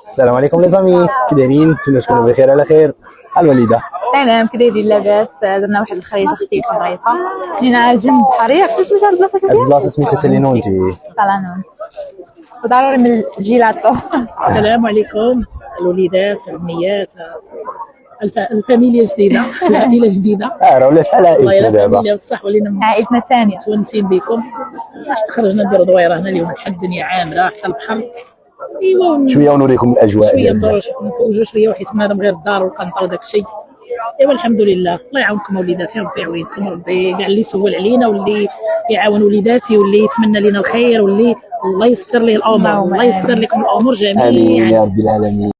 السلام عليكم لي زامي، كي دايرين؟ نتمنى تكونوا بخير على خير. الوالده سلام، كي دايرين؟ لاباس. درنا واحد الخريجه خفيفه ظريفه، جينا على جنب البحر. ياك سميتها هاد البلاصه؟ هاد البلاصه سميتها سالينونتي. سالانونت، وضروري من الجيلاتو. السلام عليكم الوليدات الامنيات، الفاميليا جديده، العائله جديده. راه ولات بحال والله عائلتنا الا دابا. فاميليا بصح ولينا عائلتنا الثانيه. متونسين بكم. خرجنا نديروا دويره هنا اليوم، الحد الدنيا عامره حتى البحر. ايوا شويه ونوريكم الاجواء شويه ديالنا. ندوروا نخرجوا شويه، وحيت بنادم غير الدار والقنطه وداك الشيء. ايوا الحمد لله، الله يعاونكم وليداتي، ربي يعاونكم، ربي كاع اللي يسول علينا واللي يعاون وليداتي واللي يتمنى لنا الخير واللي الله يسر ليه الامور، الله يسر لكم الامور جميعا. امين يا رب العالمين.